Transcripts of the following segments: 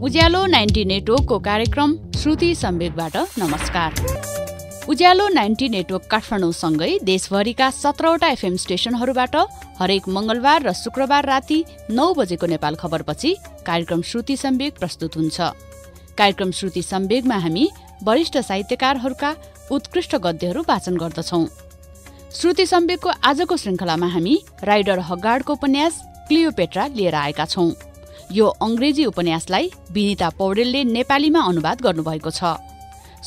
उज्यालो 90 नेटवर्कको कार्यक्रम श्रुति सम्वेकबाट नमस्कार। उज्यालो 90 नेटवर्क काठमाडौँसँगै देशभरिका 17वटा एफएम स्टेशनहरूबाट हरेक मंगलबार र शुक्रबार राति 9 बजेको नेपाल खबरपछि कार्यक्रम श्रुति सम्वेक प्रस्तुत हुन्छ। कार्यक्रम श्रुति सम्वेकमा हामी वरिष्ठ साहित्यकारहरूका उत्कृष्ट गद्यहरू वाचन गर्दछौं। श्रुति सम्वेकको आजको श्रृंखलामा हामी राइडर हगार्डको उपन्यास क्लियोपेट्रा लिएर आएका छौं। यो अंग्रेजी उपन्यासलाई विनिता पौडेलले नेपालीमा अनुवाद गर्नुभएको छ।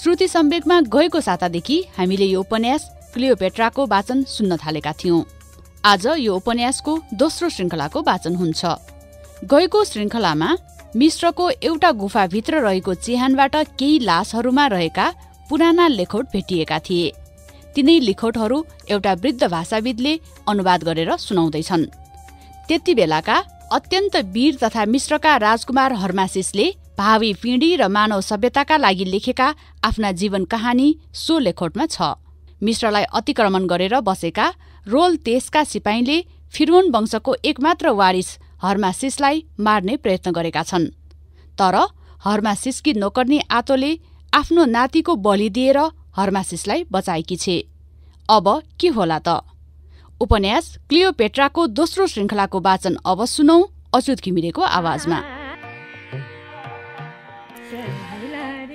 श्रुति सम्वेकमा गएको सातादेखि हामीले यो उपन्यास क्लियोपेट्राको वाचन सुन्न थालेका थियौं। आज यो उपन्यासको दोस्रो श्रृंखलाको वाचन हुन्छ। गएको श्रृंखलामा मिश्रको एउटा गुफाभित्र रहेको चिहानबाट केही लासहरूमा रहेका पुराना लेखौट भेटिएका थिए। तिनै लेखौटहरू एउटा वृद्ध भाषाविदले अनुवाद गरेर सुनाउँदैछन्। त्यति बेलाका अत्यन्त वीर तथा मिश्रका राजकुमार हर्मासिसले भावी पिँढी र मानव सभ्यताका लागि लेखेका आफ्ना जीवन कहानी सो लेखौटमा छ। मिश्रलाई अतिक्रमण गरेर बसेका रोल देशका सिपाहीले फिरौन वंशको एकमात्र वारिस हर्मासिसलाई मार्ने प्रयत्न गरेका छन्। तर हर्मासिसकी नोकर्नी आतोले आफ्नो नातिको बलि दिएर हर्मासिसलाई बचाएकी छे। अब के होला त? उपन्यास क्लियोपेट्राको दोस्रो श्रृंखलाको वाचन अब सुनौ अच्युत घिमिरेको आवाजमा।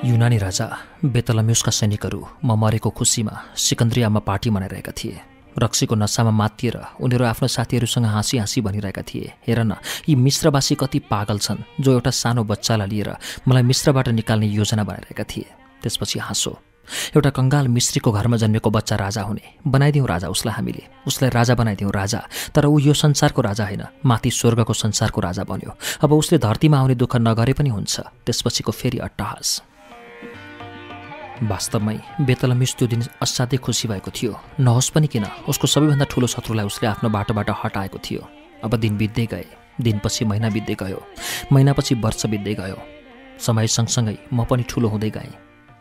युनानी राजा बेतलम्युसका सैनिकहरू म मरेको खुसीमा सिकन्द्रियामा पार्टी मनाइरहेका थिए। रक्सीको नसामा मातिएर उनीहरू आफ्नो साथीहरूसँग हाँसी हाँसी भनिरहेका थिए, हेर न, यी मिश्रवासी कति पागल छन् जो एउटा सानो बच्चालाई लिएर मलाई मिश्रबाट निकाल्ने योजना बनाइरहेका थिए। त्यसपछि हाँसो, एउटा कंगाल मिश्रीको घरमा जन्मेको बच्चा राजा हुने, बनाइदिउँ राजा उसलाई, हामीले उसलाई राजा बनाइदिउँ राजा। तर ऊ यो संसारको राजा होइन, माथि स्वर्गको संसारको राजा बन्यो। अब उसले धरतीमा आउने दुःख नगरे पनि हुन्छ। त्यसपछिको फेरि अट्टहास। वास्तवमै बेतलम्युस त्यो दिन असाध्यै खुसी भएको थियो। नहोस् पनि किन, उसको सबैभन्दा ठूलो शत्रुलाई उसले आफ्नो बाटोबाट हटाएको थियो। अब दिन बित्दै गए, दिनपछि महिना बित्दै गयो, महिनापछि वर्ष बित्दै गयो। समय सँगसँगै म पनि ठूलो हुँदै गएँ।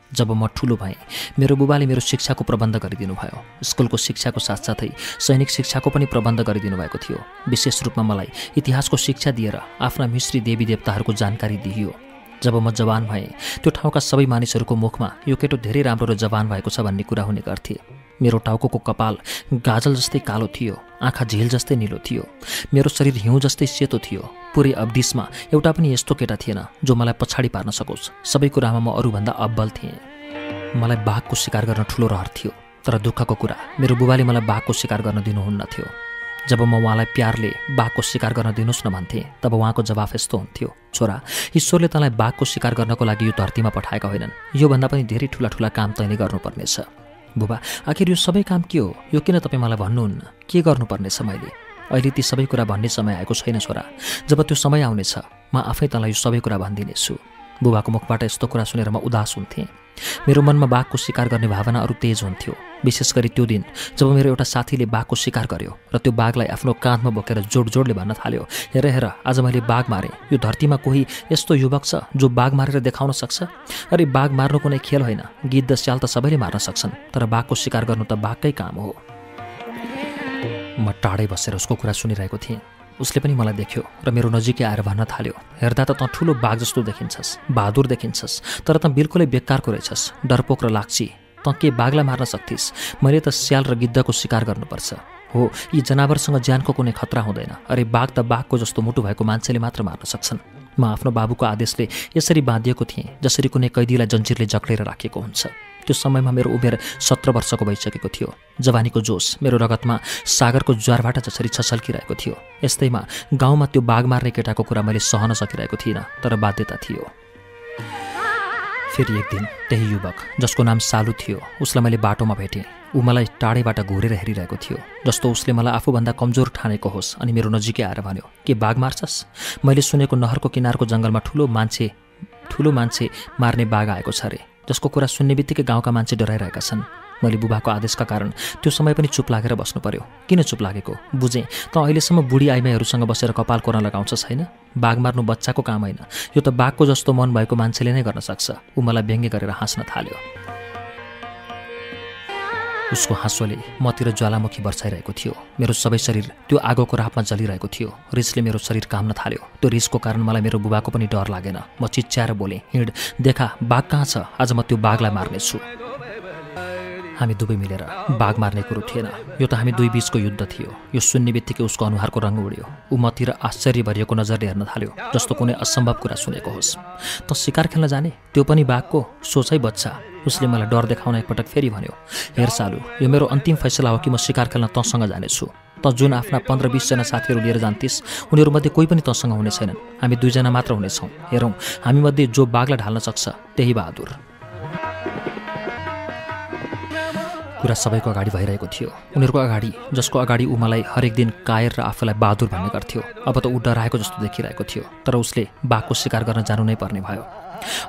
जब म ठूलो भएँ, मेरो बुबाले मेरो शिक्षाको प्रबन्ध गरिदिनु भयो। स्कुलको शिक्षाको साथसाथै सैनिक शिक्षाको पनि प्रबन्ध गरिदिनु भएको थियो। विशेष रूपमा मलाई इतिहासको शिक्षा दिएर आफ्ना मिश्री देवी देवताहरूको जानकारी दिइयो। जब म जवान भएँ, त्यो ठाउँका सबै मानिसहरूको मुखमा यो केटो धेरै राम्रो र जवान भएको छ भन्ने कुरा हुने गर्थे। मेरो टाउकोको कपाल गाजल जस्तै कालो थियो, आँखा झिल जस्तै निलो थियो, मेरो शरीर हिउँ जस्तै सेतो थियो। पुरै अवधिसमा एउटा पनि यस्तो केटा थिएन जो मलाई पछाडि पार्न सकोस्। सबै कुरामा म अरूभन्दा अब्बल थिएँ। मलाई बाघको शिकार गर्न ठूलो रहर थियो। तर दुःखको कुरा, मेरो बुबाले मलाई बाघको शिकार गर्न दिनुहुन्न थियो। जब म उहाँलाई प्यारले बाघको शिकार गर्न दिनुहोस् न भन्थेँ, तब उहाँको जवाफ यस्तो हुन्थ्यो, छोरा, ईश्वरले तँलाई बाघको शिकार गर्नको लागि यो धरतीमा पठाएका होइनन्। योभन्दा पनि धेरै ठूला ठूला काम तैँले गर्नुपर्नेछ। बुबा, आखिर यो सबै काम के हो? यो किन तपाईँ मलाई भन्नुहुन्न? के गर्नुपर्नेछ मैले? अहिले ती सबै कुरा भन्ने समय आएको छैन छोरा। जब त्यो समय आउनेछ, म आफै तँलाई यो सबै कुरा भनिदिनेछु। बुबाको मुखबाट यस्तो कुरा सुनेर म उदास हुन्थेँ। मेरो मनमा बाघको शिकार गर्ने भावना अरू तेज हुन्थ्यो। विशेष गरी त्यो दिन जब मेरो एउटा साथीले बाघको शिकार गर्यो र त्यो बाघलाई आफ्नो काँधमा बोकेर जोड-जोडले भन्न थाल्यो, हेर हेर, आज मैले बाघ मारेँ। यो धरतीमा कोही यस्तो युवक छ जो बाघ मारेर देखाउन सक्छ? अरे बाघ मार्नु कुनै खेल होइन। गिद्ध स्याल त सबैले मार्न सक्छन्, तर बाघको शिकार गर्नु त बाघकै काम हो। म टाढै बसेर उसको कुरा सुनिरहेको थिएँ। उसले पनि मलाई देख्यो र मेरो नजिकै आएर भन्न थाल्यो, हेर्दा त तँ ठूलो बाघ जस्तो देखिन्छस्, बहादुर देखिन्छस्, तर तँ बिल्कुलै बेकारको रहेछस्, डरपोक र लाग्ची। तँ के बाघलाई मार्न सक्थिस्? मैले त स्याल र गिद्धको शिकार गर्नुपर्छ। हो, यी जनावरसँग ज्यानको कुनै खतरा हुँदैन। अरे बाघ त बाघको जस्तो मुटु भएको मान्छेले मात्र मार्न सक्छन्। म आफ्नो बाबुको आदेशले यसरी बाँधिएको थिएँ जसरी कुनै कैदीलाई जन्जिरले जक्रेर राखेको हुन्छ। त्यो समयमा मेरो उमेर 17 वर्षको भइसकेको थियो। जवानीको जोस मेरो रगतमा सागरको ज्वारबाट जसरी छछल्किरहेको थियो। यस्तैमा गाउँमा त्यो बाघ मार्ने केटाको कुरा मैले सहन सकिरहेको थिइनँ, तर बाध्यता थियो। फेरि एक दिन त्यही युवक जसको नाम सालु थियो, उसलाई मैले बाटोमा भेटेँ। ऊ मलाई टाढैबाट घुरेर हेरिरहेको थियो, जस्तो उसले मलाई आफूभन्दा कमजोर ठानेको होस् अनि मेरो नजिकै आएर भन्यो, के बाघ मार्छस्? मैले सुनेको नहरको किनारको जङ्गलमा ठूलो मान्छे मार्ने बाघ आएको छ अरे, जसको कुरा सुन्ने बित्तिकै गाउँका मान्छे डराइरहेका छन्। मैले बुबाको आदेशका कारण त्यो समय पनि चुप लागेर बस्नु पर्यो। किन चुप लागेको बुझेँ। त अहिलेसम्म बुढी आइमाईहरूसँग बसेर कपाल कोर्न लगाउँछस् होइन? बाघ मार्नु बच्चाको काम होइन, यो त बाघको जस्तो मन भएको मान्छेले नै गर्न सक्छ। ऊ मलाई व्यङ्ग्य गरेर हाँस्न थाल्यो। उसको हाँसोले मतिर ज्वालामुखी बर्साइरहेको थियो। मेरो सबै शरीर त्यो आगोको रापमा जलिरहेको थियो। रिसले मेरो शरीर काम्न थाल्यो। त्यो रिसको कारण मलाई मेरो बुबाको पनि डर लागेन। म चिच्याएर बोलेँ, हिँड, देखा बाघ कहाँ छ, आज म त्यो बाघलाई मार्नेछु। हामी दुवै मिलेर बाघ मार्ने कुरो थिएन, यो त हामी दुई बीचको युद्ध थियो। यो सुन्ने बित्तिकै उसको अनुहारको रङ उड्यो। ऊ मतिर आश्चर्य भरिएको नजरले हेर्न थाल्यो, जस्तो कुनै असम्भव कुरा सुनेको होस्। त शिकार खेल्न जाने, त्यो पनि बाघको? सोचै बच्चा। उसले मलाई डर देखाउन एकपटक फेरि भन्यो, हेर सालु, यो मेरो अन्तिम फैसला हो कि म शिकार खेल्न तँसँग जानेछु। त जुन आफ्ना 15-20 जना साथीहरू लिएर जान्थिस्, उनीहरूमध्ये कोही पनि तँसँग हुने छैनन्। हामी 2 जना मात्र हुनेछौँ। हेरौँ, हामीमध्ये जो बाघलाई ढाल्न सक्छ त्यही बहादुर। कुरा सबैको अगाडि भइरहेको थियो। उनीहरूको अगाडि, जसको अगाडि ऊ मलाई हरेक दिन कायर र आफूलाई बहादुर भन्ने गर्थ्यो। अब त ऊ डराएको जस्तो देखिरहेको थियो, तर उसले बाघको शिकार गर्न जानु नै पर्ने भयो।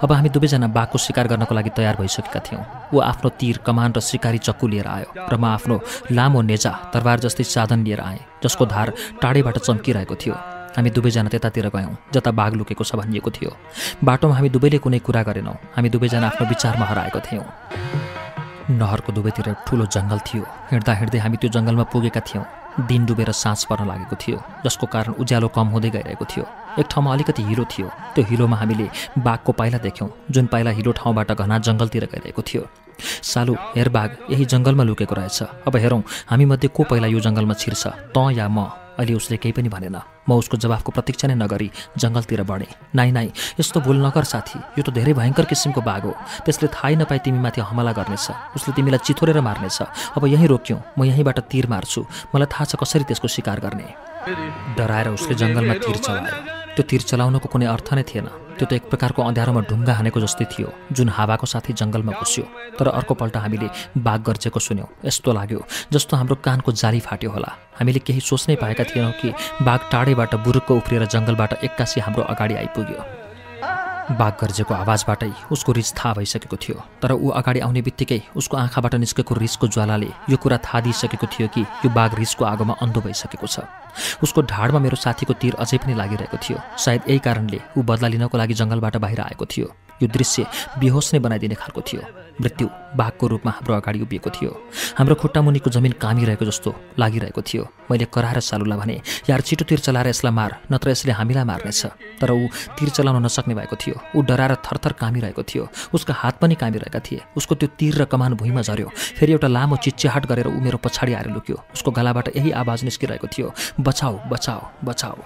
अब हामी दुवैजना बाघको शिकार गर्नको लागि तयार भइसकेका थियौँ। ऊ आफ्नो तीर, कमान र शिकारी चक्कु लिएर आयो र म आफ्नो लामो नेजा, तरबार जस्तै साधन लिएर आएँ, जसको धार टाढैबाट चम्किरहेको थियो। हामी दुवैजना त्यतातिर गयौँ जता बाघ लुकेको छ भनिएको थियो। बाटोमा हामी दुवैले कुनै कुरा गरेनौँ। हामी दुवैजना आफ्नो विचारमा हराएको थियौँ। नहरको दुवैतिर ठुलो जङ्गल थियो। हिँड्दा हिँड्दै हामी त्यो जङ्गलमा पुगेका थियौँ। दिन डुबेर साँझ पर्न लागेको थियो, जसको कारण उज्यालो कम हुँदै गइरहेको थियो। एक ठाउँमा अलिकति हिलो थियो। त्यो हिलोमा हामीले बाघको पाइला देख्यौँ, जुन पाइला हिलो ठाउँबाट घना जङ्गलतिर गइरहेको थियो। सालु, हेर, बाघ यही जङ्गलमा लुकेको रहेछ। अब हेरौँ हामीमध्ये को पहिला यो जङ्गलमा छिर्छ, त या म? अहिले उसले केही पनि भनेन। म उसको जवाफको प्रतीक्षा नै नगरी जङ्गलतिर बढेँ। नाइ, यस्तो भुल नगर साथी, यो त धेरै भयङ्कर किसिमको बाघ हो। त्यसले थाहै नपाई तिमीमाथि हमला गर्नेछ। उसले तिमीलाई चिथोरेर मार्नेछ। अब यहीँ रोक्यौँ, म यहीँबाट तीर मार्छु। मलाई थाहा छ कसरी त्यसको शिकार गर्ने। डराएर उसले जङ्गलमा तीर चलायो। त्यो तीर चलाउनको कुनै अर्थ नै थिएन। त्यो त एक प्रकारको अँध्यारोमा ढुङ्गा हानेको जस्तै थियो, जुन हावाको साथै जङ्गलमा घुस्यो। तर अर्कोपल्ट हामीले बाघ गर्जेको सुन्यौँ। यस्तो लाग्यो जस्तो हाम्रो कानको जाली फाट्यो होला। हामीले केही सोच्नै पाएका थिएनौँ कि बाघ टाढैबाट बुरुक्क उफ्रिएर जङ्गलबाट एक्कासी हाम्रो अगाडि आइपुग्यो। बाघ गर्जेको आवाजबाटै उसको रिस थाहा भइसकेको थियो। तर ऊ अगाडि आउने बित्तिकै उसको आँखाबाट निस्केको रिसको ज्वालाले यो कुरा थाहा दिइसकेको थियो कि यो बाघ रिसको आगोमा अन्धो भइसकेको छ। उसको ढाडमा मेरो साथीको तीर अझै पनि लागिरहेको थियो। सायद यही कारणले ऊ बदला लिनको लागि जङ्गलबाट बाहिर आएको थियो। यो दृश्य बेहोस नै बनाइदिने खालको थियो। मृत्यु बाघको रूपमा हाम्रो अगाडि उभिएको थियो। हाम्रो खुट्टामुनिको जमिन कामिरहेको जस्तो लागिरहेको थियो। मैले कराएर सालुलाई भने, यार छिटो तीर चलाएर यसलाई मार, नत्र यसले हामीलाई मार्नेछ। तर ऊ तीर चलाउन नसक्ने भएको थियो। ऊ डराएर थरथर कामिरहेको थियो। उसका हात पनि कामिरहेका थिए। उसको त्यो तीर र कमान भुइँमा झर्यो। फेरि एउटा लामो चिच्याहाट गरेर ऊ मेरो पछाडि आएर लुक्यो। उसको गलाबाट यही आवाज निस्किरहेको थियो, बचाऊ बचाऊ बचाऊ।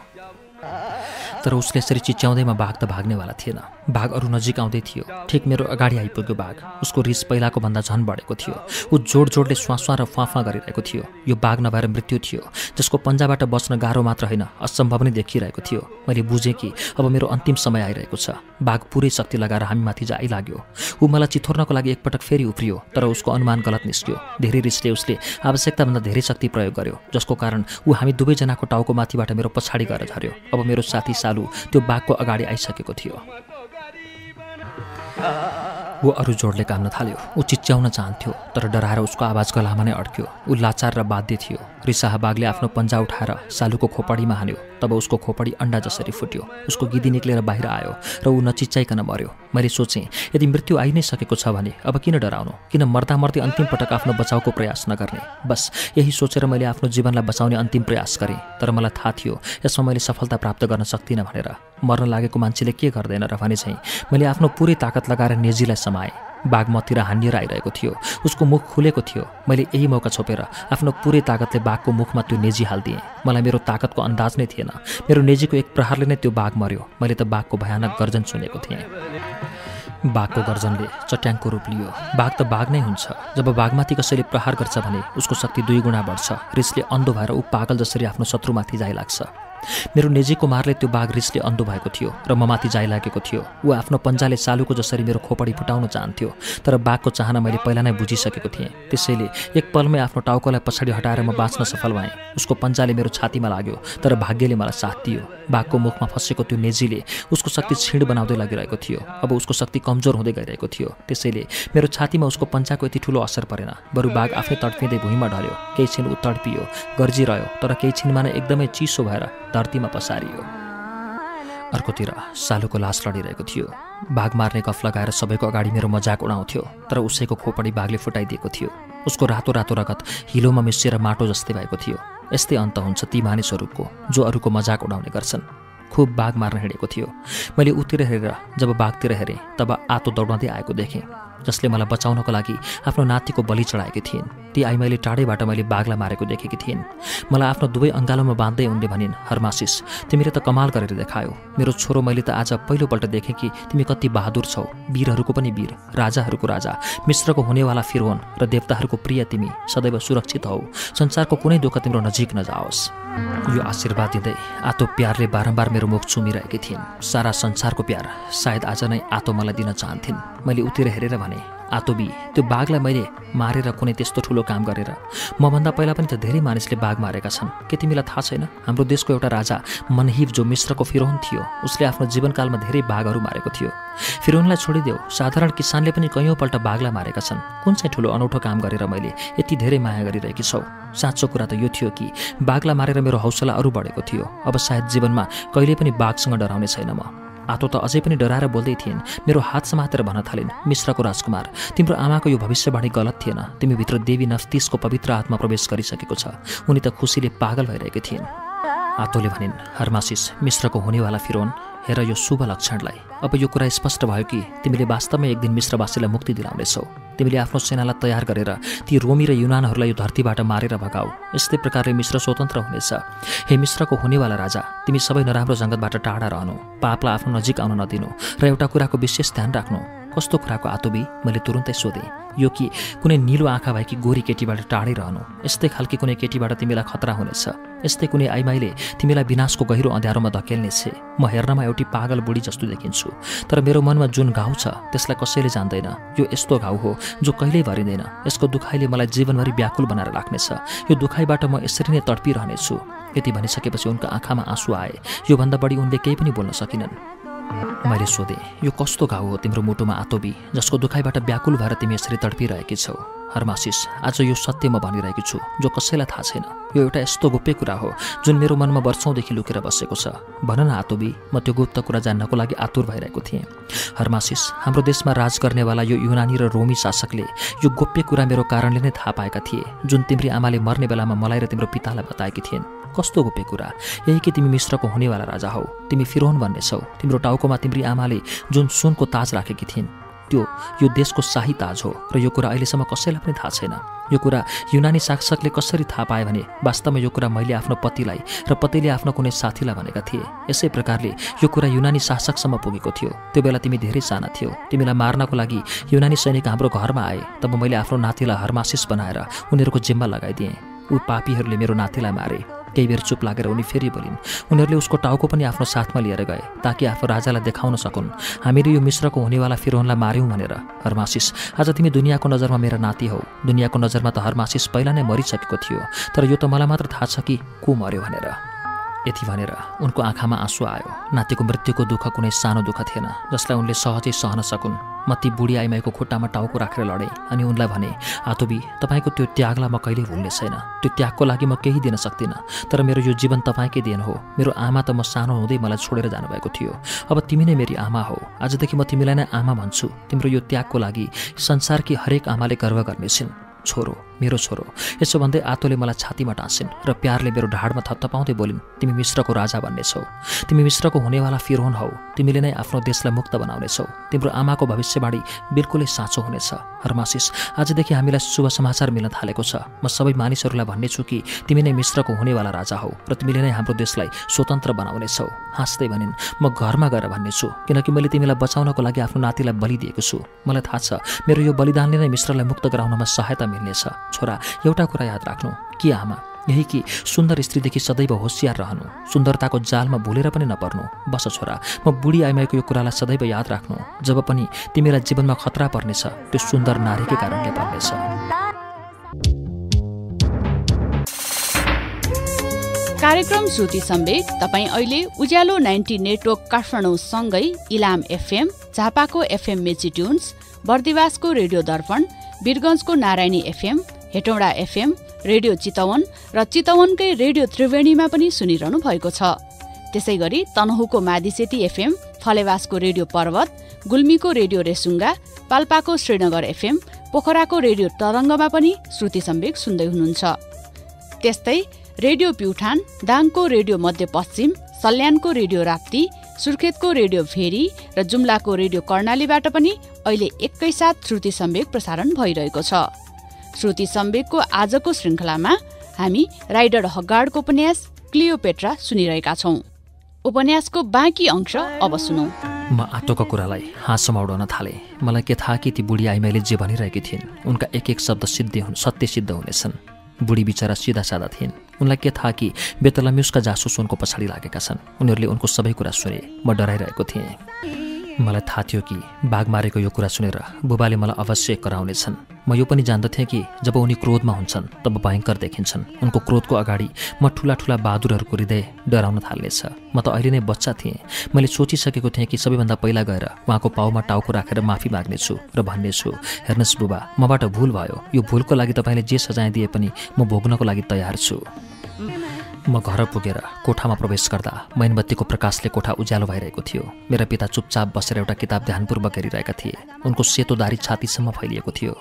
तर उसले यसरी चिच्याउँदैमा बाघ त भाग्नेवाला थिएन। बाघ अरू नजिक आउँदै थियो। ठिक मेरो अगाडि आइपुग्यो बाघ। उसको रिस पहिलाको भन्दा झन् बढेको थियो। ऊ जोड जोडले स्वास्वा र फाँफा गरिरहेको थियो। यो बाघ नभएर मृत्यु थियो, जसको पन्जाबाट बच्न गाह्रो मात्र होइन, असम्भव नै देखिरहेको थियो। मैले बुझेँ कि अब मेरो अन्तिम समय आइरहेको छ। बाघ पुरै शक्ति लगाएर हामीमाथि आइलाग्यो। ऊ मलाई चिथोर्नको लागि एकपटक फेरि उफ्रियो, तर उसको अनुमान गलत निस्क्यो। धेरै रिसले उसले आवश्यकताभन्दा धेरै शक्ति प्रयोग गर्यो, जसको कारण ऊ हामी दुवैजनाको टाउको माथिबाट मेरो पछाडि गएर झर्यो। अब मेरो साथी सालु त्यो बाघको अगाडि आइसकेको थियो। ऊ अरू जोडले काम्न थाल्यो। ऊ चिच्याउन चाहन्थ्यो, तर डराएर उसको आवाज गलामा नै अड्क्यो। ऊ लाचार र बाध्य थियो। रिसाहा बाघले आफ्नो पन्जा उठाएर सालुको खोपडीमा हान्यो। तब उसको खोपडी अन्डा जसरी फुट्यो। उसको गिदी निक्लेर बाहिर आयो र ऊ नचिच्चाइकन मर्यो। मैले सोचेँ, यदि मृत्यु आइ नै सकेको छ भने अब किन डराउनु, किन मर्दा मर्दै अन्तिम पटक आफ्नो बचाउको प्रयास नगर्ने। बस यही सोचेर मैले आफ्नो जीवनलाई बचाउने अन्तिम प्रयास गरेँ। तर मलाई थाहा थियो यसमा मैले सफलता प्राप्त गर्न सक्दिनँ भनेर। मर्न लागेको मान्छेले के गर्दैन र भने चाहिँ मैले आफ्नो पुरै ताकत लगाएर नेजीलाई समाएँ। बाघ मतिर हानिएर आइरहेको थियो। उसको मुख खुलेको थियो। मैले यही मौका छोपेर आफ्नो पुरै ताकतले बाघको मुखमा त्यो नेजी हालिदिएँ। मलाई मेरो ताकतको अन्दाज नै थिएन। मेरो नेजीको एक प्रहारले नै त्यो बाघ मर्यो। मैले त बाघको भयानक गर्जन सुनेको थिएँ। बाघको गर्जनले चट्याङको रूप लियो। बाघ त बाघ नै हुन्छ। जब बाघमाथि कसैले प्रहार गर्छ भने उसको शक्ति 2 गुणा बढ्छ। रिसले अन्धो भएर ऊ पागल जसरी आफ्नो शत्रुमाथि जाइलाग्छ। मेरो नेजीको मारले त्यो बाघ रिसले अन्धो भएको थियो र ममाथि जाइलागेको थियो। ऊ आफ्नो पन्जाले सालुको जसरी मेरो खोपडी फुटाउन चाहन्थ्यो, तर बाघको चाहना मैले पहिला नै बुझिसकेको थिएँ। त्यसैले एक पलमै आफ्नो टाउकोलाई पछाडि हटाएर म बाँच्न सफल भएँ। उसको पन्जाले मेरो छातीमा लाग्यो, तर भाग्यले मलाई साथ दियो। बाघको मुखमा फसेको त्यो नेजीले उसको शक्ति क्षीण बनाउँदै लागिरहेको थियो। अब उसको शक्ति कमजोर हुँदै गइरहेको थियो। त्यसैले मेरो छातीमा उसको पन्जाको यति ठुलो असर परेन। बरु बाघ आफै तडपिँदै भुइँमा ढल्यो। केही छिन ऊ तडपियो, गर्जिरह्यो, तर केही छिनमा नै एकदमै चिसो भएर धरतीमा पसारियो। अर्कोतिर सालुको लास लडिरहेको थियो। बाघ मार्ने गफ लगाएर सबैको अगाडि मेरो मजाक उडाउँथ्यो, तर उसैको खोपडी बाघले फुटाइदिएको थियो। उसको रातो रातो रगत हिलोमा मिसिएर माटो जस्तै भएको थियो। यस्तै अन्त हुन्छ ती मानिसहरूको जो अरूको मजाक उडाउने गर्छन्। खुब बाघ मार्न हिँडेको थियो। मैले उतिर हेरेर जब बाघतिर हेरेँ तब आतो दौडाउँदै आएको देखेँ, जसले मलाई बचाउनको लागि आफ्नो नातिको बलि चढाएकी थिइन्। ती आइमाईले टाढैबाट मैले बाघलाई मारेको देखेकी थिइन्। मलाई आफ्नो दुवै अङ्गालोमा बाँध्दै उनले भनिन्, हर्मासिस, तिमीले त कमाल गरेर देखायौ। मेरो छोरो, मैले त आज पहिलोपल्ट देखेँ कि तिमी कति बहादुर छौ। वीरहरूको पनि वीर, राजाहरूको राजा, मिश्रको हुनेवाला फिरौन र देवताहरूको प्रिय तिमी सदैव सुरक्षित हौ। संसारको कुनै दुःख तिम्रो नजिक नजाओस्। यो आशीर्वाद दिँदै आतो प्यारले बारम्बार मेरो मुख चुमिरहेकी थिइन्। सारा संसारको प्यार सायद आज नै आतो मलाई दिन चाहन्थिन्। मैले उतिर हेरेर भने, आतोबी, त्यो बाघलाई मैले मारेर कुनै त्यस्तो ठुलो काम गरेर? मभन्दा पहिला पनि त धेरै मानिसले बाघ मारेका छन्। के तिमीलाई थाहा छैन? हाम्रो देशको एउटा राजा मनहिब जो मिश्रको फिरौन थियो, उसले आफ्नो जीवनकालमा धेरै बाघहरू मारेको थियो। फिरौनलाई छोडिदेऊ, साधारण किसानले पनि कैयौँपल्ट बाघलाई मारेका छन्। कुन चाहिँ ठुलो अनौठो काम गरेर मैले यति धेरै माया गरिरहेकी छौ? साँचो कुरा त यो थियो कि बाघलाई मारेर मेरो हौसला अरू बढेको थियो। अब सायद जीवनमा कहिले पनि बाघसँग डराउने छैन म। आतो त अझै पनि डराएर बोल्दै थिइन्। मेरो हात समातेर भन्न थालिन्, मिश्रको राजकुमार, तिम्रो आमाको यो भविष्यवाणी गलत थिएन। तिमीभित्र देवी नफ्तिसको पवित्र आत्मा प्रवेश गरिसकेको छ। उनी त खुसीले पागल भइरहेकी थिइन्। आतोले भनिन्, हर्मासिस, मिश्रको हुनेवाला फिरौन, हेर यो शुभ लक्षणलाई। अब यो कुरा स्पष्ट भयो कि तिमीले वास्तवमै एक दिन मिश्रवासीलाई मुक्ति दिलाउनेछौ। तिमीले आफ्नो सेनालाई तयार गरेर ती रोमी र युनानहरूलाई यो धरतीबाट मारेर भगाऊ। यस्तै प्रकारले मिश्र स्वतन्त्र हुनेछ। हे मिश्रको हुनेवाला राजा, तिमी सबै नराम्रो जगतबाट टाढा रहनु, पापलाई आफ्नो नजिक आउन नदिनु र एउटा कुराको विशेष ध्यान राख्नु। कस्तो कुराको आतोबी? मैले तुरुन्तै सोधेँ। यो कि कुनै निलो आँखा भएकी गोरी केटीबाट टाढै रहनु। यस्तै खालकी कुनै केटीबाट तिमीलाई खतरा हुनेछ। यस्तै कुनै आइमाईले तिमीलाई विनाशको गहिरो अँध्यारोमा धकेल्नेछ। म हेर्नमा एउटी पागल बुढी जस्तो देखिन्छु, तर मेरो मनमा जुन घाउ छ त्यसलाई कसैले जान्दैन। यो यस्तो घाउ हो जो कहिल्यै भरिँदैन। यसको दुखाइले मलाई जीवनभरि व्याकुल बनाएर राख्नेछ। यो दुखाइबाट म यसरी नै तडपिरहनेछु। यति भनिसकेपछि उनका आँखामा आँसु आए। योभन्दा बढी उनले केही पनि बोल्न सकिनन्। मैले सोधेँ, यो कस्तो घाउ हो तिम्रो मुटुमा आतोबी, जसको दुखाइबाट व्याकुल भएर तिमी यसरी तडपिरहेकी छौ? हर्मासिस, आज यो सत्य म भनिरहेकी छु जो कसैलाई थाहा छैन। यो एउटा यस्तो गोप्य कुरा हो जुन मेरो मनमा वर्षौँदेखि लुकेर बसेको छ। भन न आतोबी, म त्यो गुप्त कुरा जान्नको लागि आतुर भइरहेको थिएँ। हर्मासिस, हाम्रो देशमा राज गर्नेवाला यो युनानी र रोमी शासकले यो गोप्य कुरा मेरो कारणले नै थाहा पाएका थिए, जुन तिम्री आमाले मर्ने बेलामा मलाई र तिम्रो पितालाई बताएकी थिइन्। कस्तो गोप्य कुरा? यही कि तिमी मिश्रको हुनेवाला राजा हौ। तिमी फिरौन बन्ने छौ। तिम्रो टाउकोमा तिम्री आमाले जुन सुनको ताज राखेकी थिइन् त्यो यो देशको शाही ताज हो र यो कुरा अहिलेसम्म कसैलाई पनि थाहा छैन। यो कुरा युनानी शासकले कसरी थाहा पाए भने वास्तवमा यो कुरा मैले आफ्नो पतिलाई र पतिले आफ्नो कुनै साथीलाई भनेका थिए। यसै प्रकारले यो कुरा युनानी शासकसम्म पुगेको थियो। त्यो बेला तिमी धेरै साना थियौ। तिमीलाई मार्नको लागि युनानी सैनिक हाम्रो घरमा आए। तब मैले आफ्नो नातिलाई हर्मासिस बनाएर उनीहरूको जिम्मा लगाइदिएँ। ऊ पापीहरूले मेरो नातिलाई मारे। केही बेर चुप लागेर उनी फेरि बोलिन्। उनीहरूले उसको टाउको पनि आफ्नो साथमा लिएर गए ताकि आफ्नो राजालाई देखाउन सकुन् हामीले यो मिश्रको हुनेवाला फिरौनलाई मार्यौँ भनेर। हर्मासिस, आज तिमी दुनियाँको नजरमा मेरा नाति हौ। दुनियाँको नजरमा त हर्मासिस पहिला नै मरिसकेको थियो, तर यो त मलाई मात्र थाहा छ कि को मर्यो भनेर। यति भनेर उनको आँखामा आँसु आयो। नातिको मृत्युको दुःख कुनै सानो दुःख थिएन जसलाई उनले सहजै सहन सकुन्। म ती बुढी आइमाईको खुट्टामा टाउको राखेर लडेँ अनि उनलाई भने, आतोबी, तपाईँको त्यो त्यागलाई म कहिल्यै भुल्ने छैन। त्यो त्यागको लागि म केही दिन सक्दिनँ, तर मेरो यो जीवन तपाईँकै देन हो। मेरो आमा त म सानो हुँदै मलाई छोडेर जानुभएको थियो। अब तिमी नै मेरी आमा हौ। आजदेखि म तिमीलाई नै आमा भन्छु। तिम्रो यो त्यागको लागि संसारकी हरेक आमाले गर्व गर्नेछिन्। छोरो, मेरो छोरो। यसो भन्दै आतोले मलाई छातीमा टाँसिन् र प्यारले मेरो ढाडमा थपथपाउँदै बोलिन्, तिमी मिश्रको राजा बन्नेछौ। तिमी मिश्रको हुनेवाला फिरौन हौ। तिमीले नै आफ्नो देशलाई मुक्त बनाउनेछौ। तिम्रो आमाको भविष्यवाणी बिल्कुलै साँचो हुनेछ। हर्मासिस, आजदेखि हामीलाई शुभ समाचार मिल्न थालेको छ। म सबै मानिसहरूलाई भन्नेछु कि तिमी नै मिश्रको हुनेवाला राजा हौ र तिमीले नै हाम्रो देशलाई स्वतन्त्र बनाउनेछौ। हाँस्दै भनिन्, म घरमा गएर भन्नेछु, किनकि मैले तिमीलाई बचाउनको लागि आफ्नो नातिलाई बलि दिएको छु। मलाई थाहा छ मेरो यो बलिदानले नै मिश्रलाई मुक्त गराउनमा सहायता मिल्नेछ। छोरा, एउटा कुरा याद राख्नु कि आमा, यही कि सुन्दर स्त्रीदेखि सदैव होसियार रहनु, सुन्दरताको जालमा भुलेर पनि नपर्नु। बस छोरा, म बुढी आइमाईको यो कुरालाई सदैव याद राख्नु। जब पनि तिमीलाई जीवनमा खतरा पर्नेछ त्यो सुन्दर नारीकै कारणले पर्नेछ। कार्यक्रम श्रुति सम्वेक तपाईँ अहिले उज्यालो 90 नेटवर्क काठमाडौँ सँगै इलाम एफएम, झापाको एफएम मेची ट्युन्स, बर्दिवासको रेडियो दर्पण, वीरगञ्जको Narayani FM, Hetauda FM, radio Chitwan र चितवनकै रेडियो त्रिवेणीमा पनि सुनिरहनु भएको छ। त्यसै गरी तनहुको मादिसेती एफएम, फलेवासको रेडियो पर्वत, गुल्मीको रेडियो रेसुङ्गा, पाल्पाको श्रीनगर एफएम, पोखराको रेडियो तरङ्गमा पनि श्रुति सम्वेक सुन्दै हुनुहुन्छ। त्यस्तै रेडियो प्युठान, दाङको रेडियो मध्यपश्चिम, सल्यानको रेडियो राप्ती, सुर्खेतको रेडियो भेरी र जुम्लाको रेडियो कर्णालीबाट पनि अहिले एकैसाथ श्रुति सम्वेक प्रसारण भइरहेको छ। श्रुति सम्वेकको आजको श्रृङ्खलामा हामी राइडर हगार्डको उपन्यास क्लियोपेट्रा सुनिरहेका छौं। उपन्यासको बाँकी अंश अब सुनौ। म आटोका कुरालाई हाँसोमा उडाउन थालेँ। मलाई के थाहा कि ती बुढी आइमाईले जे भनिरहेकी थिइन् उनका एक एक शब्द सत्य सिद्ध हुनेछन्। बुढी बिचरा सिधा सादा थिइन्। उनलाई के थाहा कि बेतलम्युसका जासुस उनको पछाडि लागेका छन्। उनीहरूले उनको सबै कुरा सुने। म डराइरहेको थिएँ। मलाई थाहा थियो कि बाघ मारेको यो कुरा सुनेर बुबाले मलाई अवश्य कराउनेछन्। म यो पनि जान्दथेँ कि जब उनी क्रोधमा हुन्छन् तब भयङ्कर देखिन्छन्। उनको क्रोधको अगाडि म ठुला ठुला बहादुरहरूको हृदय डराउन थाल्नेछ। म त अहिले नै बच्चा थिएँ। मैले सोचिसकेको थिएँ कि सबैभन्दा पहिला गएर उहाँको पाउमा टाउको राखेर माफी माग्नेछु र भन्नेछु, हेर्नुहोस् बुबा, मबाट भुल भयो। यो भुलको लागि तपाईँले जे सजाय दिए पनि म भोग्नको लागि तयार छु। म घर पुगेर कोठामा प्रवेश गर्दा मैनबत्तीको प्रकाशले कोठा उज्यालो भइरहेको थियो। मेरा पिता चुपचाप बसेर एउटा किताब ध्यानपूर्वक हेरिरहेका थिए। उनको सेतो दारी छातीसम्म फैलिएको थियो।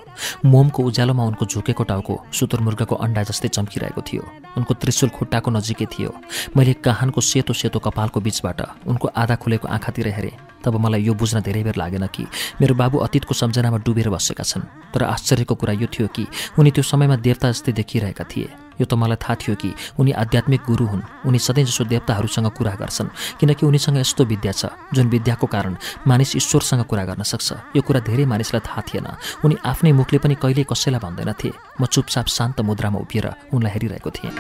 मोमको उज्यालोमा उनको झुकेको टाउको सुतुरमुर्गको अन्डा जस्तै चम्किरहेको थियो। उनको त्रिशूल खुट्टाको नजिकै थियो। मैले काहानको सेतो सेतो कपालको बीचबाट उनको आधा खुलेको आँखातिर हेरेँ। तब मलाई यो बुझ्न धेरै बेर लागेन कि मेरो बाबु अतीतको सम्झनामा डुबेर बसेका छन्। तर आश्चर्यको कुरा यो थियो कि उनी त्यो समयमा देवता जस्तै देखिरहेका थिए। यो त मलाई थाहा थियो कि उनी आध्यात्मिक गुरु हुन्। उनी सधैँजसो देवताहरूसँग कुरा गर्छन् किनकि उनीसँग यस्तो विद्या छ जुन विद्याको कारण मानिस ईश्वरसँग कुरा गर्न सक्छ। यो कुरा धेरै मानिसलाई थाहा थिएन। उनी आफ्नै मुखले पनि कहिल्यै कसैलाई भन्दैनथे। म चुपचाप शान्त मुद्रामा उभिएर उनलाई हेरिरहेको थिएँ।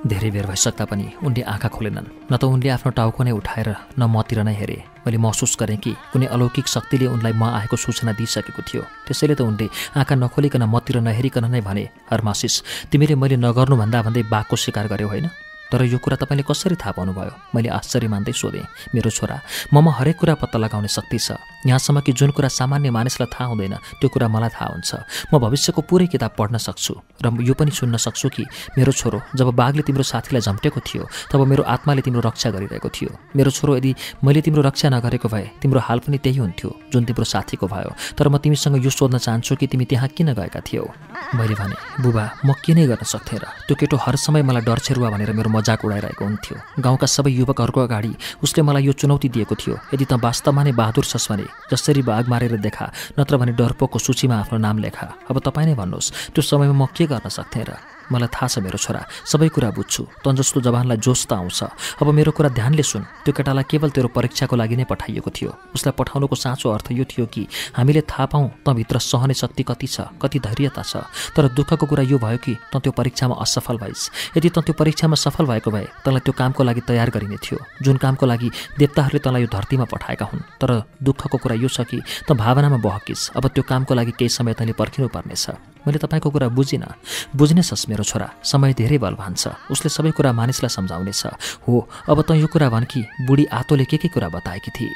धेरै बेर भइसक्दा पनि उनले आँखा खोलेनन्। न त उनले आफ्नो टाउको नै उठाएर न मतिर नै हेरे। मैले महसुस गरेँ कि कुनै अलौकिक शक्तिले उनलाई म आएको सूचना दिइसकेको थियो। त्यसैले त उनले आँखा नखोलिकन मतिर नहेरिकन नै भने, हर्मासिस, तिमीले मैले नगर्नुभन्दा भन्दै बाघको शिकार गर्यौ होइन? तर यो कुरा तपाईँले कसरी थाहा पाउनुभयो? मैले आश्चर्य मान्दै सोधेँ। मेरो छोरा, ममा हरेक कुरा पत्ता लगाउने शक्ति छ। यहाँसम्म कि जुन कुरा सामान्य मानिसलाई थाहा हुँदैन त्यो कुरा मलाई थाहा हुन्छ। म भविष्यको पुरै किताब पढ्न सक्छु र यो पनि सुन्न सक्छु कि मेरो छोरो, जब बाघले तिम्रो साथीलाई झम्टेको थियो तब मेरो आत्माले तिम्रो रक्षा गरिरहेको थियो। मेरो छोरो, यदि मैले तिम्रो रक्षा नगरेको भए तिम्रो हाल पनि त्यही हुन्थ्यो जुन तिम्रो साथीको भयो। तर म तिमीसँग यो सोध्न चाहन्छु कि तिमी त्यहाँ किन गएका थियौ? मैले भने, बुबा, म के नै गर्न सक्थेँ र? त्यो केटो हर समय मलाई डरछेरुवा भनेर मेरो मजाक उडाइरहेको हुन्थ्यो। गाउँका सबै युवकहरूको अगाडि उसले मलाई यो चुनौती दिएको थियो, यदि त वास्तवमा नै बहादुर छस् भने जसरी बाघ मारेर देखा, नत्र भने डरपोकको सूचीमा आफ्नो नाम लेखा। अब तपाईँ नै भन्नुहोस्, त्यो समयमा म के गर्न सक्थेँ र? मलाई थाहा छ मेरो छोरा, सबै कुरा बुझ्छु। तँ जस्तो जवानलाई जोस त आउँछ। अब मेरो कुरा ध्यानले सुन। त्यो केटालाई केवल तेरो परीक्षाको लागि नै पठाइएको थियो। उसलाई पठाउनुको साँचो अर्थ यो थियो कि हामीले थाहा पाऊँ तँभित्र सहने शक्ति कति छ, कति धैर्यता छ। तर दुःखको कुरा यो भयो कि तँ त्यो परीक्षामा असफल भइस्। यदि तँ त्यो परीक्षामा सफल भएको भए तँलाई त्यो कामको लागि तयार गरिने थियो जुन कामको लागि देवताहरूले तँलाई यो धरतीमा पठाएका हुन्। तर दुःखको कुरा यो छ कि तँ भावनामा बहकिस्। अब त्यो कामको लागि केही समय तैँले पर्खिनु पर्नेछ। मैले तपाईँको कुरा बुझिनँ। बुझ्नेछस् मेरो छोरा, समय धेरै बलवान छ। उसले सबै कुरा मानिसलाई सम्झाउनेछ। हो, अब त यो कुरा भन कि बुढी आतोले के कुरा बताएकी थिए?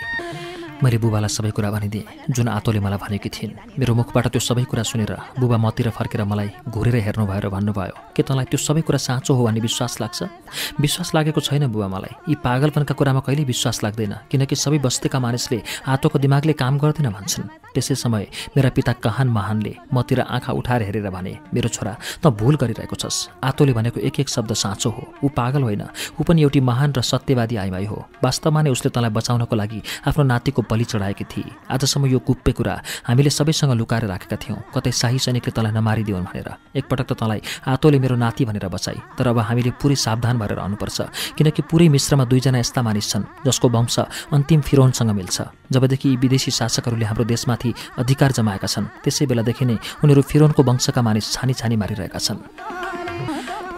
मैले बुबालाई सबै कुरा भनिदिएँ जुन आतोले मलाई भनेकी थिइन्। मेरो मुखबाट त्यो सबै कुरा सुनेर बुबा मतिर फर्केर मलाई घुरेर हेर्नुभयो र भन्नुभयो, के तँलाई त्यो सबै कुरा साँचो हो भन्ने विश्वास लाग्छ? विश्वास लागेको छैन बुबा मलाई। यी पागलपनका कुरामा कहिल्यै विश्वास लाग्दैन किनकि सबै बस्तीका मानिसले आतोको दिमागले काम गर्दैन भन्छन्। त्यसै समय मेरा पिता काहान महानले मतिर आँखा उठाएर हेरेर भने, मेरो छोरा, तँ भुल गरिरहेको छस्। आतोले भनेको एक एक शब्द साँचो हो। ऊ पागल होइन, ऊ पनि एउटी महान र सत्यवादी आइमाई हो। वास्तवमा नै उसले तँलाई बचाउनको लागि आफ्नो नातिको बलि चढाएकी थिए। आजसम्म यो गुप्पे कुरा हामीले सबैसँग लुकाएर राखेका थियौँ, कतै शाही सैनिकले तँलाई नमारिदिउन् भनेर। एकपटक त तँलाई आतोले मेरो नाति भनेर बचाई, तर अब हामीले पुरै सावधान भएर रहनुपर्छ किनकि पुरै मिश्रमा दुईजना यस्ता मानिस छन् जसको वंश अन्तिम फिरौनसँग मिल्छ। जबदेखि यी विदेशी शासकहरूले हाम्रो देशमाथि अधिकार जमाएका छन् त्यसै बेलादेखि नै उनीहरू फिरौनको वंशका मानिस छानी छानी मारिरहेका छन्।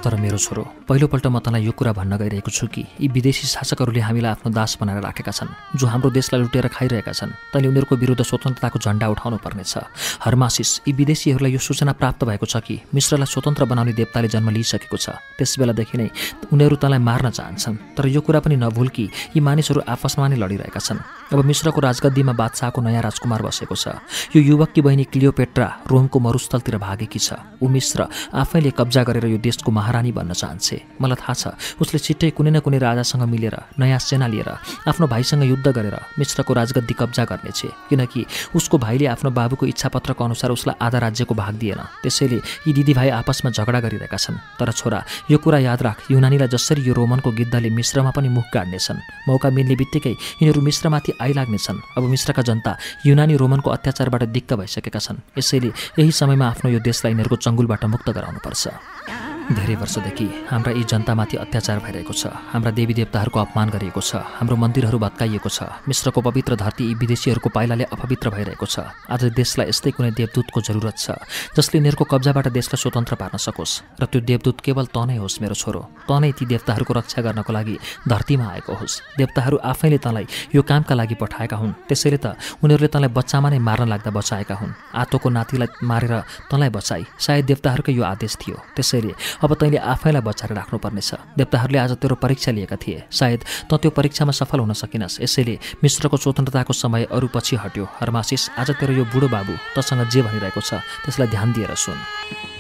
तर मेरो छोरो, पहिलोपल्ट म तँलाई यो कुरा भन्न गइरहेको छु कि यी विदेशी शासकहरूले हामीलाई आफ्नो दास बनाएर राखेका छन् जो हाम्रो देशलाई लुटेर खाइरहेका छन्। तैँले उनीहरूको विरुद्ध स्वतन्त्रताको झण्डा उठाउनु पर्नेछ। हर्मासिस, यी विदेशीहरूलाई यो सूचना प्राप्त भएको छ कि मिश्रलाई स्वतन्त्र बनाउने देवताले जन्म लिइसकेको छ। त्यस बेलादेखि नै उनीहरू तँलाई मार्न चाहन्छन्। तर यो कुरा पनि नभुल कि यी मानिसहरू आपसमा नै लडिरहेका छन्। अब मिश्रको राजगद्दीमा बादशाहको नयाँ राजकुमार बसेको छ। यो युवककी बहिनी क्लियोपेट्रा रोमको मरुस्थलतिर भागेकी छ। ऊ मिश्र आफैले कब्जा गरेर यो देशको महारानी बन्न चाहन्छे। मलाई थाहा छ उसले छिट्टै कुनै न कुनै राजासँग मिलेर नयाँ सेना लिएर आफ्नो भाइसँग युद्ध गरेर मिश्रको राजगद्दी कब्जा गर्नेछ, किनकि उसको भाइले आफ्नो बाबुको इच्छापत्रको अनुसार उसलाई आधा राज्यको भाग दिएन। त्यसैले यी दिदीभाइ आपसमा झगडा गरिरहेका छन्। तर छोरा, यो कुरा याद राख, युनानीलाई जसरी यो रोमनको गिद्धले मिश्रमा पनि मुख गाड्नेछन्, मौका मिल्ने बित्तिकै यिनीहरू मिश्रमाथि आइलाग्नेछन्। अब मिश्रका जनता युनानी रोमनको अत्याचारबाट दिक्क भइसकेका छन्। यसैले यही समयमा आफ्नो यो देशलाई यिनीहरूको चङ्गुलबाट मुक्त गराउनुपर्छ। धेरै वर्षदेखि हाम्रा यी जनतामाथि अत्याचार भइरहेको छ। हाम्रा देवीदेवताहरूको अपमान गरिएको छ। हाम्रो मन्दिरहरू भत्काइएको छ। मिश्रको पवित्र धरती यी विदेशीहरूको पाइलाले अपवित्र भइरहेको छ। आज देशलाई यस्तै कुनै देवदूतको जरुरत छ जसले यिनीहरूको कब्जाबाट देशलाई स्वतन्त्र पार्न सकोस्। र त्यो देवदूत केवल तँ नै होस् मेरो छोरो। तँ नै ती देवताहरूको रक्षा गर्नको लागि धरतीमा आएको होस्। देवताहरू आफैले तँलाई यो कामका लागि पठाएका हुन्। त्यसैले त उनीहरूले तँलाई बच्चामा नै मार्न लाग्दा बचाएका हुन्। आतोको नातिलाई मारेर तँलाई बचाई सायद देवताहरूकै यो आदेश थियो। त्यसैले अब तैँले आफैलाई बचाएर राख्नुपर्नेछ। देवताहरूले आज तेरो परीक्षा लिएका थिए। सायद तँ त्यो परीक्षामा सफल हुन सकिनस्। यसैले मिश्रको स्वतन्त्रताको समय अरू पछि हट्यो। हर्मासिस, आज तेरो यो बुढो बाबु तँसँग जे भनिरहेको छ त्यसलाई ध्यान दिएर सुन।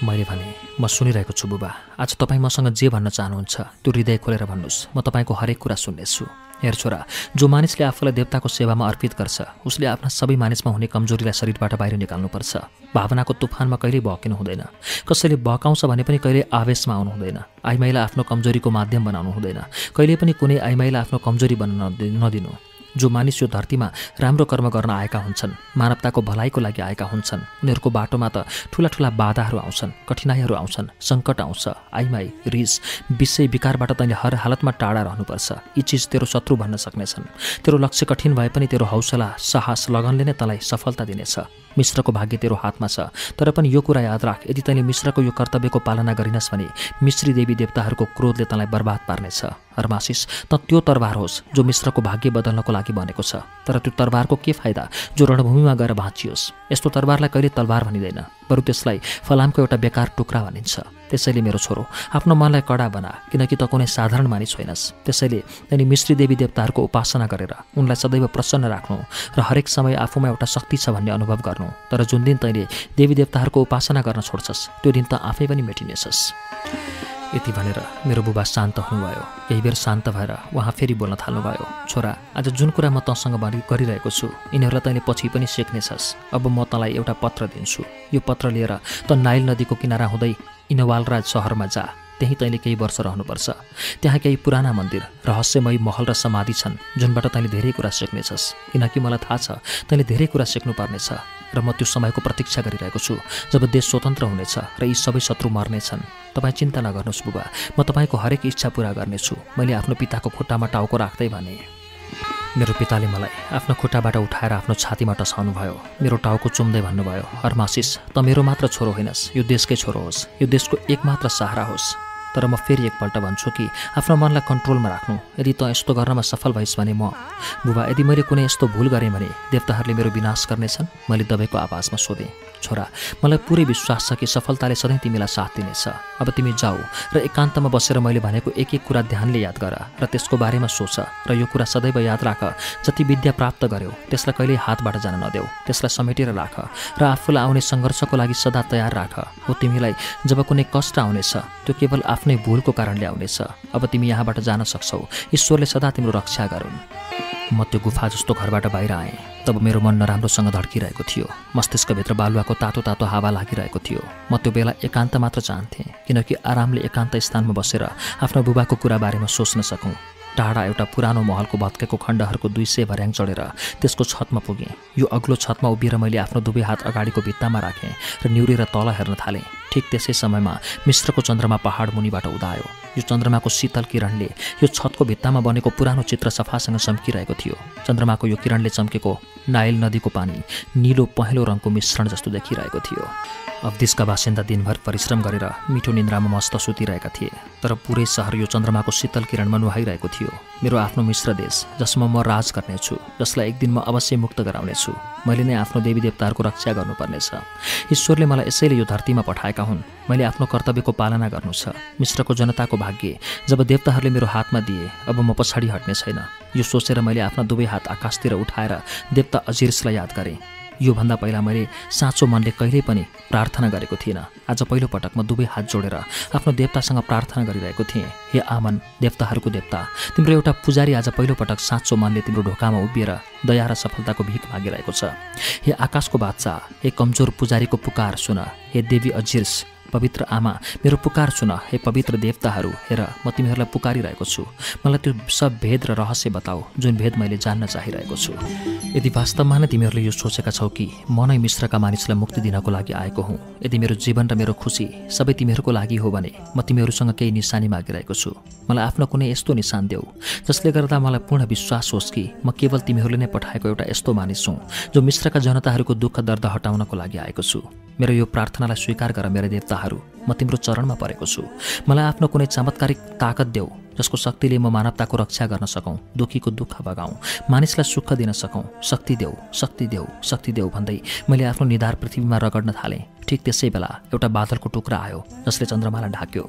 मैले भने, म सुनिरहेको छु बुबा। आज तपाईँ मसँग जे भन्न चाहनुहुन्छ त्यो हृदय खोलेर भन्नुहोस्। म तपाईँको हरेक कुरा सुन्नेछु। हेर छोरा, जो मानिसले आफूलाई देवताको सेवामा अर्पित गर्छ उसले आफ्ना सबै मानिसमा हुने कमजोरीलाई शरीरबाट बाहिर निकाल्नुपर्छ। भावनाको तुफानमा कहिल्यै बहकिनु हुँदैन। कसैले बहकाउँछ भने पनि कहिल्यै आवेशमा आउनु हुँदैन। आइमाईलाई आफ्नो कमजोरीको माध्यम बनाउनु हुँदैन। कहिले पनि कुनै आइमाईलाई आफ्नो कमजोरी बन्न नदिनु। जो मानिस यो धरतीमा राम्रो कर्म गर्न आएका हुन्छन्, मानवताको भलाइको लागि आएका हुन्छन्, उनीहरूको बाटोमा त ठुला ठुला बाधाहरू आउँछन्, कठिनाइहरू आउँछन्, सङ्कट आउँछ। आइमाई, रिस, विषय विकारबाट तैँले हर हालतमा टाढा रहनुपर्छ। यी चिज तेरो शत्रु भन्न सक्नेछन्। तेरो लक्ष्य कठिन भए पनि तेरो हौसला, साहस, लगनले नै तँलाई सफलता दिनेछ। मिश्रको भाग्य तेरो हातमा छ। तर पनि यो कुरा याद राख, यदि तैँले मिश्रको यो कर्तव्यको पालना गरिनस् भने मिश्री देवी देवताहरूको क्रोधले तँलाई बर्बाद पार्नेछ। हर्मासिस, त त्यो तरबार होस् जो मिश्रको भाग्य बदल्नको लागि बनेको छ। तर त्यो तरबारको के फाइदा जो रणभूमिमा गएर भाँचियोस्। यस्तो तरबारलाई कहिले तलवार भनिँदैन, बरु त्यसलाई फलामको एउटा बेकार टुक्रा भनिन्छ। त्यसैले मेरो छोरो, आफ्नो मनलाई कडा बना, किनकि त कुनै साधारण मानिस होइनस्। त्यसैले तैँले मिश्री देवी देवताहरूको उपासना गरेर उनलाई सदैव प्रसन्न राख्नु र हरेक समय आफूमा एउटा शक्ति छ भन्ने अनुभव गर्नु। तर जुन दिन तैँले देवी देवताहरूको उपासना गर्न छोड्छस् त्यो दिन त आफै पनि मेटिनेछस्। यति भनेर मेरो बुबा शान्त हुनुभयो। केही बेर शान्त भएर उहाँ फेरि बोल्न थाल्नुभयो। छोरा, आज जुन कुरा म तँसँग गरिरहेको छु यिनीहरूलाई तैँले पछि पनि सिक्नेछस्। अब म तँलाई एउटा पत्र दिन्छु। यो पत्र लिएर त नाइल नदीको किनारा हुँदै इनवालराज सहरमा जा। त्यहीँ तैँले केही वर्ष रहनुपर्छ। त्यहाँ केही पुराना मन्दिर, रहस्यमयी महल र समाधि छन् जुनबाट तैँले धेरै कुरा सिक्नेछस्। किनकि मलाई थाहा छ तैँले धेरै कुरा सिक्नुपर्नेछ र म त्यो समयको प्रतीक्षा गरिरहेको छु जब देश स्वतन्त्र हुनेछ र यी सबै शत्रु मर्नेछन्। तपाईँ चिन्ता नगर्नुहोस् बुबा, म तपाईँको हरेक इच्छा पुरा गर्नेछु। मैले आफ्नो पिताको खुट्टामा टाउको राख्दै भने। मेरो पिताले मलाई आफ्नो खुट्टाबाट उठाएर आफ्नो छातीमा टसाउनु भयो। मेरो टाउको चुम्दै भन्नुभयो, हर्मासिस, त मेरो मात्र छोरो होइनस्, यो देशकै छोरो होस्, यो देशको एकमात्र सहारा होस्। तर म फेरि एकपल्ट भन्छु कि आफ्नो मनलाई कन्ट्रोलमा राख्नु। यदि त यस्तो गर्नमा सफल भइस् भने बुबा, यदि मैले कुनै यस्तो भुल गरेँ भने देवताहरूले मेरो विनाश गर्नेछन्। मैले दबाईको आवाजमा सोधेँ। छोरा, मलाई पुरै विश्वास छ कि सफलताले सधैँ तिमीलाई साथ दिनेछ। अब तिमी जाऊ र एकान्तमा बसेर मैले भनेको एक एक कुरा ध्यानले याद गर र त्यसको बारेमा सोच। र यो कुरा सदैव याद राख, जति विद्या प्राप्त गर्यौ त्यसलाई कहिल्यै हातबाट जान नदेऊ। त्यसलाई समेटेर राख र आफूलाई आउने सङ्घर्षको लागि सदा तयार राख। हो तिमीलाई जब कुनै कष्ट आउनेछ त्यो केवल आफ्नै भुलको कारणले आउनेछ। अब तिमी यहाँबाट जान सक्छौ। ईश्वरले सदा तिम्रो रक्षा गरून्। म त्यो गुफा जस्तो घरबाट बाहिर आएँ। तब मेरो मन नराम्रोसँग धड्किरहेको थियो। मस्तिष्कभित्र बालुवाको तातो तातो हावा लागिरहेको थियो। म त्यो बेला एकान्त मात्र चाहन्थेँ, किनकि आरामले एकान्त स्थानमा बसेर आफ्नो बुबाको कुराबारेमा सोच्न सकौँ। टाढा एउटा पुरानो महलको भत्केको खण्डहरूको 200 भर्याङ चढेर त्यसको छतमा पुगेँ। यो अग्लो छतमा उभिएर मैले आफ्नो दुवै हात अगाडिको भित्तामा राखेँ र निहुरेर तल हेर्न थालेँ। ठिक त्यसै समयमा मिश्रको चन्द्रमा पहाड मुनिबाट उदायो। यो चन्द्रमाको शीतल किरणले यो छतको भित्तामा बनेको पुरानो चित्र सफासँग चम्किरहेको थियो। चन्द्रमाको यो किरणले चम्केको नाइल नदीको पानी नीलो पहेँलो रङको मिश्रण जस्तो देखिरहेको थियो। अवधिसका बासिन्दा दिनभर परिश्रम गरेर मिठो निन्द्रामा मस्त सुतिरहेका थिए। तर पुरै सहर यो चन्द्रमाको शीतल किरणमा नुहाइरहेको थियो। मेरो आफ्नो मिश्र देश जसमा म राज गर्नेछु, जसलाई एक दिन म अवश्य मुक्त गराउनेछु। मैले नै आफ्नो देवी देवताहरूको रक्षा गर्नुपर्नेछ। ईश्वरले मलाई यसैले यो धरतीमा पठाएका हुन्। मैले आफ्नो कर्तव्यको पालना गर्नु छ। मिश्रको जनताको भाग्य जब देवताहरूले मेरो हातमा दिए, अब म पछाडि हट्ने छैन। यो सोचेर मैले आफ्ना दुवै हात आकाशतिर उठाएर देवता अजिर्सलाई याद गरेँ। योभन्दा पहिला मैले साँचो मनले कहिल्यै पनि प्रार्थना गरेको थिइनँ। आज पहिलो पटक म दुवै हात जोडेर आफ्नो देवतासँग प्रार्थना गरिरहेको थिएँ। हे आमन, देवताहरूको देवता, तिम्रो एउटा पुजारी आज पहिलो पटक साँचो मनले तिम्रो ढोकामा उभिएर दया र सफलताको भिख मागिरहेको छ। हे आकाशको बादशाह, हे कमजोर पुजारीको पुकार सुन। हे देवी अजिर्स, पवित्र आमा, मेरो पुकार सुन। हे पवित्र देवताहरू, हेर म तिमीहरूलाई पुकारिरहेको छु। मलाई त्यो सब भेद र रहस्य बताऊ जुन भेद मैले जान्न चाहिरहेको छु। यदि वास्तवमा नै तिमीहरूले यो सोचेका छौ कि म नै मिश्रका मानिसलाई मुक्ति दिनको लागि आएको हुँ, यदि मेरो जीवन र मेरो खुसी सबै तिमीहरूको लागि हो भने म तिमीहरूसँग केही निशानी मागिरहेको छु। मलाई आफ्नो कुनै यस्तो निशान देऊ जसले गर्दा मलाई पूर्ण विश्वास होस् कि म केवल तिमीहरूले नै पठाएको एउटा यस्तो मानिस हुँ जो मिश्रका जनताहरूको दुःख दर्द हटाउनको लागि आएको छु। मेरो यो प्रार्थनालाई स्वीकार गर मेरा देवताहरू, म तिम्रो चरणमा परेको छु। मलाई आफ्नो कुनै चमत्कारिक ताकत देऊ जसको शक्तिले म मानवताको रक्षा गर्न सकौँ, दुःखीको दुःख भगाऊँ, मानिसलाई सुख दिन सकौँ। शक्ति देऊ, शक्ति देऊ, शक्ति देऊ भन्दै मैले आफ्नो निधार पृथ्वीमा रगड्न थालेँ। ठिक त्यसै बेला एउटा बादलको टुक्रा आयो जसले चन्द्रमालाई ढाक्यो।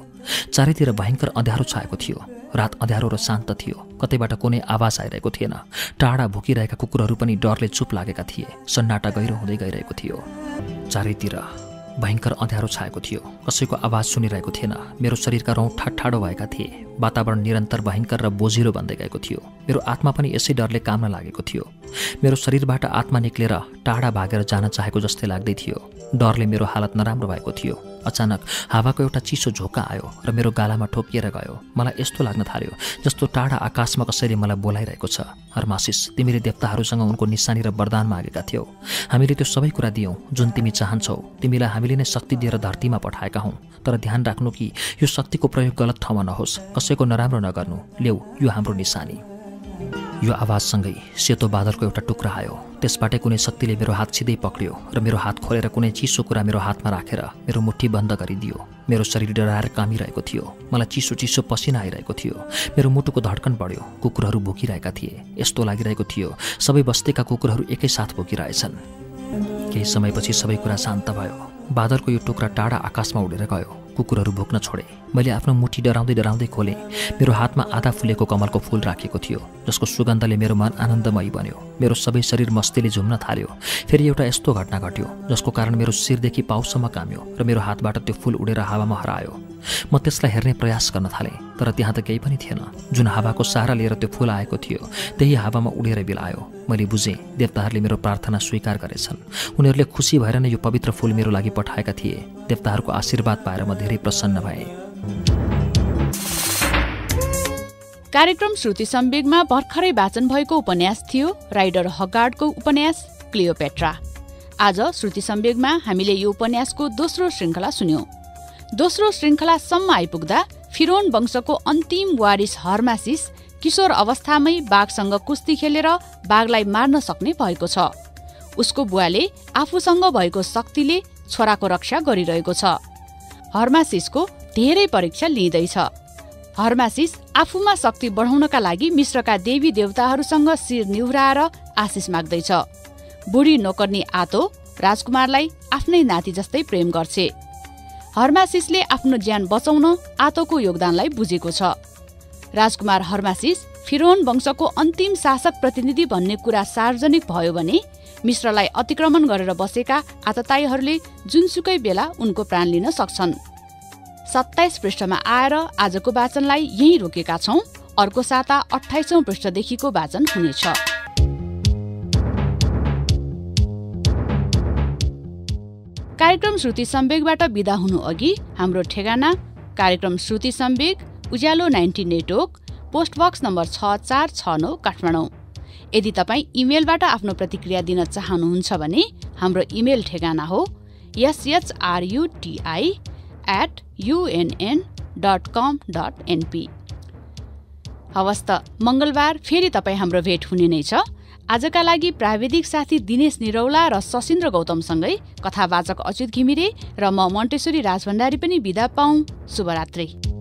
चारैतिर भयङ्कर अँध्यारो छाएको थियो। रात अँध्यारो र शान्त थियो। कतैबाट कुनै आवाज आइरहेको थिएन। टाढा भुकिरहेका कुकुरहरू पनि डरले चुप लागेका थिए। सन्नाटा गहिरो हुँदै गइरहेको थियो। चारैतिर भयङ्कर अँध्यारो छाएको थियो। कसैको आवाज सुनिरहेको थिएन। मेरो शरीरका रौँ ठाडो भएका थिए। वातावरण निरन्तर भयङ्कर र बोझिलो बन्दै गएको थियो। मेरो आत्मा पनि यसै डरले काम्न लागेको थियो। मेरो शरीरबाट आत्मा निक्लेर टाढा भागेर जान चाहेको जस्तै लाग्दै थियो। डरले मेरो हालत नराम्रो भएको थियो। अचानक हावाको एउटा चिसो झोका आयो र मेरो गालामा ठोकिएर गयो। मलाई यस्तो लाग्न थाल्यो जस्तो टाढा आकाशमा कसैले मलाई बोलाइरहेको छ। हर्मासिस, तिमीले देवताहरूसँग उनको निशानी र वरदान मागेका थियौ। हामीले त्यो सबै कुरा दियौँ जुन तिमी चाहन्छौ। तिमीलाई हामीले नै शक्ति दिएर धरतीमा पठाएका हौँ। तर ध्यान राख्नु कि यो शक्तिको प्रयोग गलत ठाउँमा नहोस्। कसैको नराम्रो नगर्नु। ल्याऊ, यो हाम्रो निशानी। यो आवाजसँगै सेतो बादलको एउटा टुक्रा आयो। त्यसबाटै कुनै शक्तिले मेरो हात सिधै पक्रियो र मेरो हात खोलेर कुनै चिसो कुरा मेरो हातमा राखेर मेरो मुट्ठी बन्द गरिदियो। मेरो शरीर डराएर कामिरहेको थियो। मलाई चिसो चिसो पसिना आइरहेको थियो। मेरो मुटुको धड्कन बढ्यो। कुकुरहरू भुकिरहेका थिए। यस्तो लागिरहेको थियो सबै बस्तीका कुकुरहरू एकैसाथ भुकिरहेछन्। केही समयपछि सबै कुरा शान्त भयो। बादलको यो टुक्रा टाढा आकाशमा उडेर गयो। कुकुरहरू भुक्न छोडे। मैले आफ्नो मुट्ठी डराउँदै खोलेँ। मेरो हातमा आधा फुलेको कमलको फूल राखेको थियो जसको सुगन्धले मेरो मन आनन्दमयी बन्यो। मेरो सबै शरीर मस्तीले झुम्न थाल्यो। फेरि एउटा यस्तो घटना घट्यो जसको कारण मेरो शिरदेखि पाउसम्म काम्यो र मेरो हातबाट त्यो फूल उडेर हावामा हरायो। म त्यसलाई हेर्ने प्रयास गर्न थालेँ तर त्यहाँ त केही पनि थिएन। जुन हावाको सहारा लिएर त्यो फूल आएको थियो त्यही हावामा उडेर बिलायो। मैले बुझेँ देवताहरूले मेरो प्रार्थना स्वीकार गरेछन्। उनीहरूले खुसी भएर नै यो पवित्र फूल मेरो लागि पठाएका थिए। देवताहरूको आशीर्वाद पाएर म धेरै प्रसन्न भएँ। कार्यक्रम श्रुति सम्वेगमा भर्खरै वाचन भएको उपन्यास थियो राइडर हगार्डको उपन्यास क्लियोपेट्रा। आज श्रुति सम्वेगमा हामीले यो उपन्यासको दोस्रो श्रृङ्खला सुन्यौं। दोस्रो श्रृङ्खलासम्म आइपुग्दा फिरौन वंशको अन्तिम वारिस हर्मासिस किशोर अवस्थामै बाघसँग कुस्ती खेलेर बाघलाई मार्न सक्ने भएको छ। उसको बुवाले आफूसँग भएको शक्तिले छोराको रक्षा गरिरहेको छ। हर्मासिसको धेरै परीक्षा लिँदैछ। हर्मासिस आफूमा शक्ति बढाउनका लागि मिश्रका देवी देवताहरूसँग शिर निहुराएर आशिष माग्दैछ। बुढी नोकर्नी आतो राजकुमारलाई आफ्नै नाति जस्तै प्रेम गर्छे। हर्मासिसले आफ्नो ज्यान बचाउन आतोको योगदानलाई बुझेको छ। राजकुमार हर्मासिस फिरौन वंशको अन्तिम शासक प्रतिनिधि भन्ने कुरा सार्वजनिक भयो भने मिश्रलाई अतिक्रमण गरेर बसेका आतताईहरूले जुनसुकै बेला उनको प्राण लिन सक्छन्। 27 पृष्ठमा आएर आजको वाचनलाई यहीँ रोकेका छौं। अर्को साता 28औं पृष्ठदेखिको वाचन हुनेछ। कार्यक्रम श्रुति सम्वेगबाट बिदा हुनु अघि हाम्रो ठेगाना कार्यक्रम Shruti Samveg, Ujyaalo 90 network, post box number 6469 Kathmandu. यदि तपाईँ इमेलबाट आफ्नो प्रतिक्रिया दिन चाहनुहुन्छ भने हाम्रो इमेल ठेगाना हो shruti@unn.com.np। हवस् त, मंगलबार फेरि तपाईँ हाम्रो भेट हुने नै छ। आजका लागि प्राविधिक साथी दिनेश निरौला र सशिन्द्र गौतमसँगै कथावाचक अच्युत घिमिरे र म मन्टेश्वरी राजभण्डारी पनि बिदा पाऊँ। शुभरात्रि।